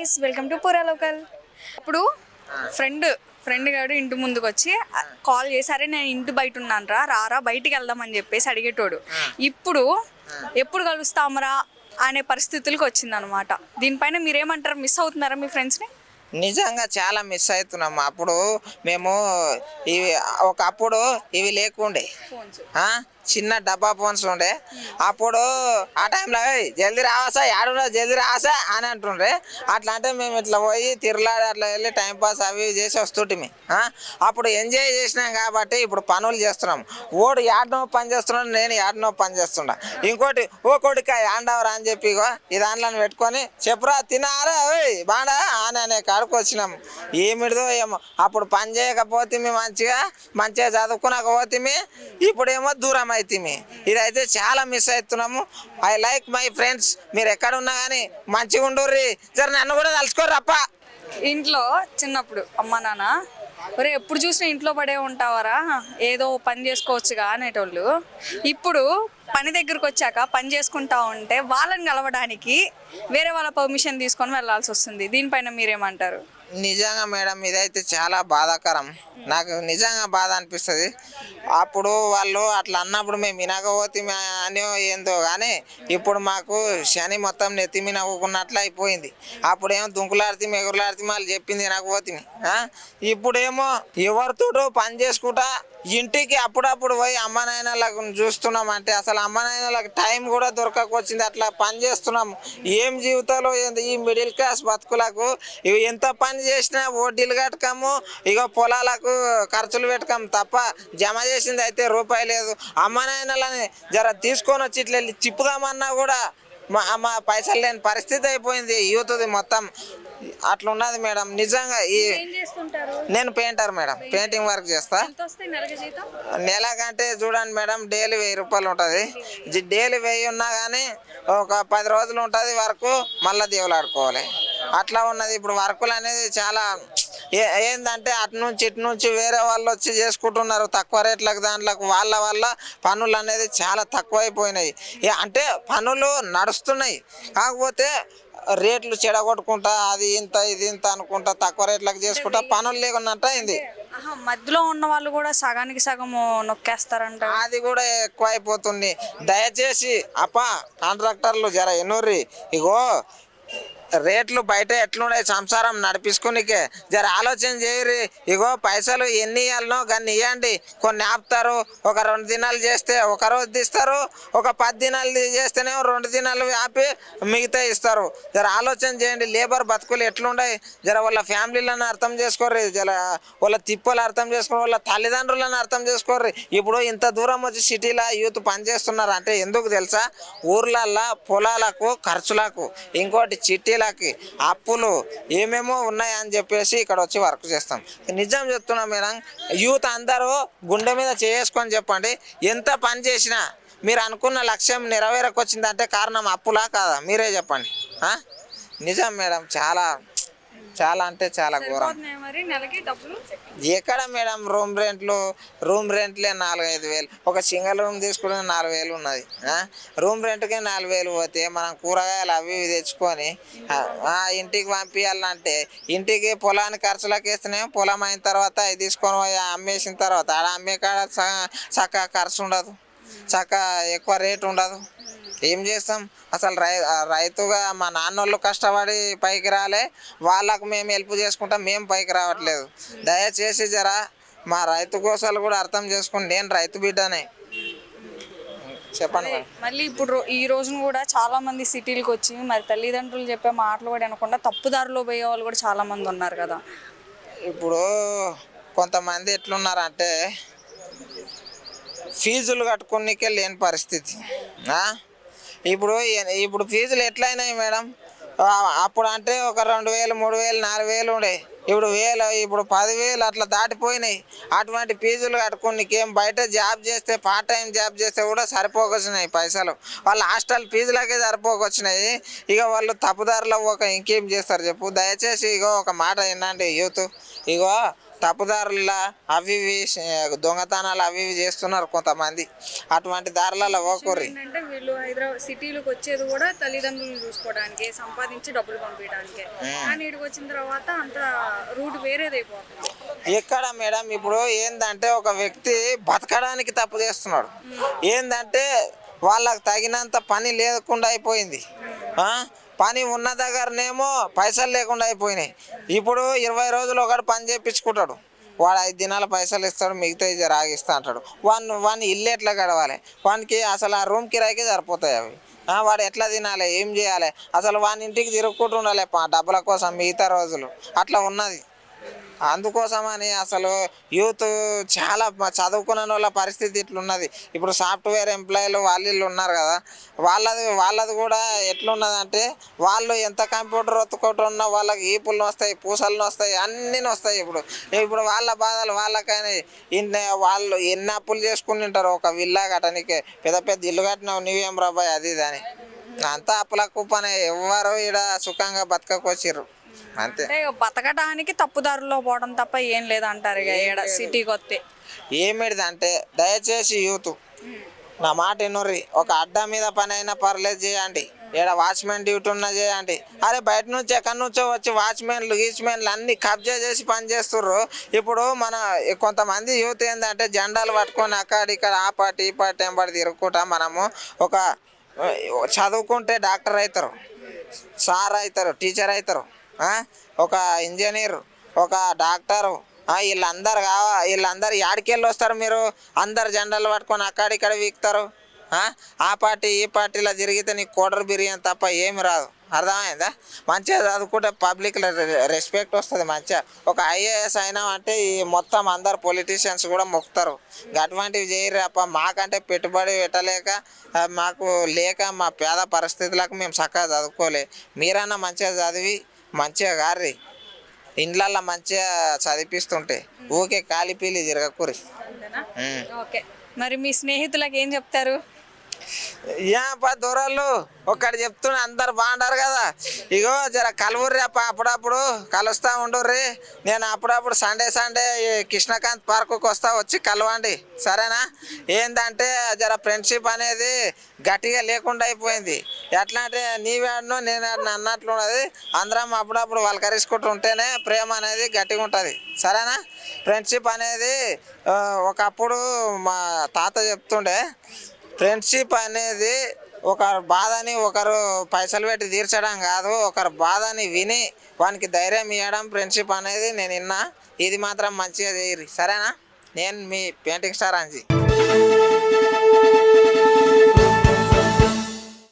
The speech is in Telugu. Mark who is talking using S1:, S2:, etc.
S1: గైస్, వెల్కమ్ టు పూరా లోకల్. ఇప్పుడు ఫ్రెండ్ గారు ఇంటి ముందుకు వచ్చి కాల్ చేసి, అరే నేను ఇంటి బయట ఉన్నాను రారా బయటికి వెళ్దామని చెప్పేసి అడిగేటోడు. ఇప్పుడు ఎప్పుడు కలుస్తామరా అనే పరిస్థితులకు వచ్చిందనమాట. దీనిపైన మీరేమంటారు? మిస్ అవుతున్నారా మీ ఫ్రెండ్స్ని?
S2: నిజంగా చాలా మిస్ అవుతున్నాము. అప్పుడు మేము ఇవి ఒకప్పుడు ఇవి లేకుండే, చిన్న డబ్బా ఫోన్స్ ఉండే. అప్పుడు ఆ టైంలో జల్దీ రావాసా, ఏడున్నా జల్దీ రాసా అని అంటుండ్రే. అట్లా అంటే మేము ఇట్లా పోయి తిరలాడి అట్లా వెళ్ళి టైంపాస్ అవి చేసి వస్తుంటిమి. అప్పుడు ఎంజాయ్ చేసినాం కాబట్టి ఇప్పుడు పనులు చేస్తున్నాం. ఓడు ఏడనో పని చేస్తున్నాడు, నేను ఏడనో పని చేస్తున్నా. ఇంకోటి ఓ కొడుక యాండవరా అని చెప్పి ఈ దాంట్లో పెట్టుకొని చెప్పురా తినారా బాడా అని అనే కాడికి వచ్చినాం. ఏమిడిదో ఏమో. అప్పుడు పని చేయకపోతే మంచిగా చదువుకునకపోతే ఇప్పుడేమో దూరం అవుతుంది. ఇదైతే చాలా మిస్ అవుతున్నాము. I like my friends. మీరు ఎక్కడ ఉన్నా కానీ మంచిగా ఉండుర్రి. జర నన్ను కూడా తలుచుకోరప్ప.
S1: ఇంట్లో చిన్నప్పుడు అమ్మ నాన్న ఒరే ఎప్పుడు చూసినా ఇంట్లో పడే ఉంటావారా, ఏదో పని చేసుకోవచ్చుగా అనేటోళ్ళు. ఇప్పుడు పని దగ్గరకు వచ్చాక పని చేసుకుంటా ఉంటే వాళ్ళని కలవడానికి వేరే వాళ్ళ పర్మిషన్ తీసుకొని వెళ్ళాల్సి వస్తుంది. దీనిపైన మీరేమంటారు?
S2: నిజంగా మేడం, ఇదైతే చాలా బాధాకరం. నాకు నిజంగా బాధ అనిపిస్తుంది. అప్పుడు వాళ్ళు అట్లా అన్నప్పుడు మేము వినకపోతే అని ఏందో కానీ ఇప్పుడు మాకు శని మొత్తం నెత్తి మీద నవ్వుకున్నట్లు అయిపోయింది. అప్పుడేమో దుంకులాడితే ఎగురులాడితే వాళ్ళు చెప్పింది వినకపోతే. ఇప్పుడేమో ఎవరితోటో పని చేసుకుంటా ఇంటికి అప్పుడప్పుడు పోయి అమ్మ నాయనలకు చూస్తున్నాం. అంటే అసలు అమ్మ నాయనలకు టైం కూడా దొరకకొచ్చింది. అట్లా పని చేస్తున్నాం. ఏం జీవితాలు ఏంది ఈ మిడిల్ క్లాస్ బతుకులకు. ఇవి ఎంత పని చేసినా వడ్డీలు కట్టకము, పొలాలకు ఖర్చులు పెట్టకము తప్ప జమ చేసింది అయితే రూపాయి లేదు. అమ్మ నాయనలని జర తీసుకొని వచ్చి ఇట్లా చిప్పుదామన్నా కూడా మా పైసలు లేని పరిస్థితి అయిపోయింది యూత్ది మొత్తం. అట్లున్నది మేడం. నిజంగా నేను పెయింటర్ మేడం, పెయింటింగ్ వర్క్ చేస్తా. నెలకంటే చూడండి మేడం, డైలీ 1000 రూపాయలు ఉంటుంది. డైలీ 1000 ఉన్నా కానీ ఒక 10 రోజులు ఉంటుంది వరకు, మళ్ళీ దేవులాడుకోవాలి. అట్లా ఉన్నది. ఇప్పుడు వర్కులు అనేది చాలా ఏంటంటే అటు నుంచి ఇటు నుంచి వేరే వాళ్ళు వచ్చి చేసుకుంటున్నారు తక్కువ రేట్లకు. దాంట్లోకి వాళ్ళ వల్ల పనులు అనేది చాలా తక్కువైపోయినాయి. అంటే పనులు నడుస్తున్నాయి, కాకపోతే రేట్లు చెడగొట్టుకుంటా అది ఇంత ఇది ఇంత అనుకుంటా తక్కువ రేట్లకు చేసుకుంటా పనులు లేకున్నట్టు అయింది.
S1: మధ్యలో ఉన్న వాళ్ళు కూడా సగానికి సగము నొక్కేస్తారంట.
S2: అది కూడా ఎక్కువ అయిపోతుంది. దయచేసి కాంట్రాక్టర్లు జర ఎన్నూర్రి. రేట్లు బయట ఎట్లున్నాయి సంసారం నడిపించుకునికే జర ఆలోచన చేయరి. పైసలు ఎన్ని ఇవ్వాలనో గన్ని ఇవ్వండి. కొన్ని ఆపుతారు. ఒక 2 దినాలు చేస్తే ఒక రోజు తీస్తారు. ఒక 10 దినాలు చేస్తేనేమో 2 దినాలు ఆపి మిగతా ఇస్తారు. జర ఆలోచన చేయండి. లేబర్ బతుకులు ఎట్లున్నాయి జర వాళ్ళ ఫ్యామిలీలను అర్థం చేసుకోర్రి. జర వాళ్ళ తిప్పలు అర్థం చేసుకోరు. వాళ్ళ తల్లిదండ్రులను అర్థం చేసుకోర్రి. ఇప్పుడు ఇంత దూరం వచ్చి సిటీలో యూత్ పనిచేస్తున్నారు అంటే ఎందుకు తెలుసా? ఊర్లల్లో పొలాలకు ఖర్చులకు, ఇంకోటి చిట్టీలకి, అప్పులు ఏమేమో ఉన్నాయని చెప్పేసి ఇక్కడ వచ్చి వర్క్ చేస్తాం. నిజం చెప్తున్నా మేడం, యూత్ అందరూ గుండె మీద చేసుకొని చెప్పండి. ఎంత పని చేసినా మీరు అనుకున్న లక్ష్యం నెరవేరకొచ్చిందంటే కారణం అప్పులా కాదా? మీరే చెప్పండి. నిజం మేడం, చాలా చాలా అంటే చాలా ఘోరం. ఎక్కడ మేడం రూమ్ రెంట్లే 4-5 వేలు. ఒక సింగిల్ రూమ్ తీసుకుంటే 4,000 ఉన్నది. రూమ్ రెంట్కే 4,000 పోతే మనం కూరగాయలు అవి ఇవి తెచ్చుకొని ఇంటికి పంపించాలంటే ఇంటికి పొలానికి ఖర్చులకు వేస్తేనేమో పొలం అయిన తర్వాత అవి తీసుకొని పోయి అమ్మేసిన తర్వాత ఆడ అమ్మే కాడ చక్కగా ఖర్చు ఉండదు, చక్కగా ఎక్కువ రేటు ఉండదు. ఏం చేస్తాం? అసలు రైతుగా మా నాన్నోళ్ళు కష్టపడి పైకి రాలే, వాళ్ళకు మేము హెల్ప్ చేసుకుంటాం, మేము పైకి రావట్లేదు. దయచేసి జరా మా రైతు కోసాలు కూడా అర్థం చేసుకుని, నేను రైతు బిడ్డనే. చెప్పండి.
S1: మళ్ళీ ఇప్పుడు ఈ రోజున కూడా చాలా మంది సిటీలకు వచ్చి మరి తల్లిదండ్రులు చెప్పే మాటలు కూడా వినకుండా తప్పుదారిలో పోయే వాళ్ళు కూడా చాలా మంది ఉన్నారు కదా.
S2: ఇప్పుడు కొంతమంది ఎట్లున్నారంటే ఫీజులు కట్టుకునికే లేని పరిస్థితి. ఇప్పుడు ఫీజులు ఎట్లయినాయి మేడం? అప్పుడు అంటే ఒక 2,000, 3,000, 4,000 ఉండే. ఇప్పుడు 10,000 అట్లా దాటిపోయినాయి. అటువంటి ఫీజులు కట్టుకునికేం బయట జాబ్ చేస్తే, పార్ట్ టైం జాబ్ చేస్తే కూడా సరిపోకొచ్చినాయి పైసలు. వాళ్ళ హాస్టల్ ఫీజులకే సరిపోకొచ్చినాయి. వాళ్ళు తప్పుదారిలో ఇంకేం చేస్తారు చెప్పు. దయచేసి ఒక మాట వినండి యూత్. తప్పుదారుల అవి ఇవి దొంగతనాలు అవి ఇవి చేస్తున్నారు కొంతమంది. అటువంటి దారులలో పోకూరి.
S1: ఏంటంటే వీళ్ళు హైదరాబాద్ సిటీలోకి వచ్చేది కూడా తల్లిదండ్రులను చూసుకోవడానికి, సంపాదించి డబ్బులు పంపించడానికి. కానీ ఇక్కడికి వచ్చిన తర్వాత అంత రూట్ వేరేదైపోతుంది.
S2: ఎక్కడ మేడం ఇప్పుడు ఏందంటే ఒక వ్యక్తి బతకడానికి తప్పు చేస్తున్నాడు. ఏందంటే వాళ్ళకి తగినంత పని లేకుండా అయిపోయింది. పని ఉన్న దగ్గరనేమో పైసలు లేకుండా అయిపోయినాయి. ఇప్పుడు 20 రోజులు ఒకటి పని చేయించుకుంటాడు, వాడు 5 దినాల పైసలు ఇస్తాడు, మిగతా ఇది రాగిస్తా అంటాడు. వాడిని ఇల్లు ఎట్లా గడవాలి? వానికి అసలు ఆ రూమ్ కిరాయికే సరిపోతాయి అవి. వాడు ఎట్లా తినాలి, ఏం చేయాలి? అసలు వాని ఇంటికి తిరుగుకుంటూ ఉండాలి డబ్బుల కోసం మిగతా రోజులు. అట్లా ఉన్నది. అందుకోసమని అసలు యూత్ చాలా చదువుకున్న వాళ్ళ పరిస్థితి ఇట్లున్నది. ఇప్పుడు సాఫ్ట్వేర్ ఎంప్లాయీలు వాళ్ళు ఉన్నారు కదా, వాళ్ళది కూడా ఎట్లున్నదంటే వాళ్ళు ఎంత కంప్యూటర్ ఒత్తుకుంటున్నా వాళ్ళకి ఈపులు వస్తాయి, పూసలు వస్తాయి, అన్నీ వస్తాయి. ఇప్పుడు వాళ్ళ బాధలు వాళ్ళకని వాళ్ళు ఎన్ని అప్పులు చేసుకుని ఉంటారు. ఒక విల్లా కట్టడానికి పెద్ద పెద్ద ఇల్లు కట్టినావు నువ్వేం రాబాయ్ అది ఇది అని. అంతా అప్పుల కుప్పనే. ఎవ్వరు ఈడ సుఖంగా బతకకొచ్చిర్రు అంతే.
S1: అంటే బతకడానికి తప్పుదారుల్లో పోవడం తప్ప ఏం లేదంటారు ఇక సిటీకి వస్తే.
S2: ఏమిటిదంటే దయచేసి యూత్ నా మాట ఎన్నుర్రి. ఒక అడ్డా మీద పని అయినా పర్లేదు చేయండి, ఇక్కడ వాచ్మెన్ డ్యూటీ ఉన్నా చేయండి. అరే బయట నుంచి ఎక్కడి నుంచో వచ్చి వాచ్మెన్లు గీచ్మెన్లు అన్నీ కబ్జా చేసి పని చేస్తుర్రు. ఇప్పుడు మన కొంతమంది యూత్ ఏంటంటే జెండాలు పట్టుకొని అక్కడ ఇక్కడ ఆ పార్టీ ఈ పార్టీ ఎంబడి తిరుగుకుంటా మనము ఒక చదువుకుంటే డాక్టర్ అవుతారు, సార్ అవుతారు, టీచర్ అవుతారు, ఒక ఇంజనీర్, ఒక డాక్టరు, వీళ్ళందరూ యాడికెళ్ళి వస్తారు? మీరు అందరు జెండాలు పట్టుకొని అక్కడిక్కడ వీక్తారు. ఆ పార్టీ ఈ పార్టీలో తిరిగితే నీకు కోటర్ బిర్యానీ తప్ప ఏమి రాదు. అర్థమైందా? మంచిగా చదువుకుంటే పబ్లిక్ రెస్పెక్ట్ వస్తుంది. మంచిగా ఒక IAS అయినా అంటే ఈ మొత్తం అందరు పొలిటీషియన్స్ కూడా మొక్కుతారు. అటువంటివి చేయరు అప్ప. మాకంటే పెట్టుబడి పెట్టలేక మాకు లేక మా పేద పరిస్థితులకు మేము చక్కగా చదువుకోలే. మీరన్నా మంచిగా చదివి మంచిగా గారి ఇండ్లల్లో మంచిగా చదివిపిస్తుంటే ఊకే కాలిపీలి తిరగకూరి.
S1: ఓకే, మరి మీ స్నేహితులకు ఏం చెప్తారు?
S2: దూరాలు ఒక్కటి చెప్తున్నా, అందరు బాగుంటారు కదా. ఇగో జర కలువుర్రి అప్ప, అప్పుడప్పుడు కలుస్తూ ఉండుర్రి. నేను అప్పుడప్పుడు సండే కృష్ణకాంత్ పార్కుకి వస్తా, వచ్చి కలవండి సరేనా? ఏంటంటే జర ఫ్రెండ్షిప్ అనేది గట్టిగా లేకుండా అయిపోయింది. ఎట్లా అంటే నీవేడను నేను అన్నట్లున్నది. అందరం అప్పుడప్పుడు వలకరించుకుంటూ ఉంటేనే ప్రేమ అనేది గట్టిగా ఉంటుంది సరేనా? ఫ్రెండ్షిప్ అనేది ఒకప్పుడు మా తాత చెప్తుండే, ఫ్రెండ్షిప్ అనేది ఒకరు బాధని ఒకరు పైసలు పెట్టి తీర్చడం కాదు, ఒకరు బాధని విని వానికి ధైర్యం ఇవ్వడం ఫ్రెండ్షిప్ అనేది నేను విన్నా. ఇది మాత్రం మంచిగా చేయరు సరేనా? నేను మీ పెయింటింగ్ స్టార్ అంజీ.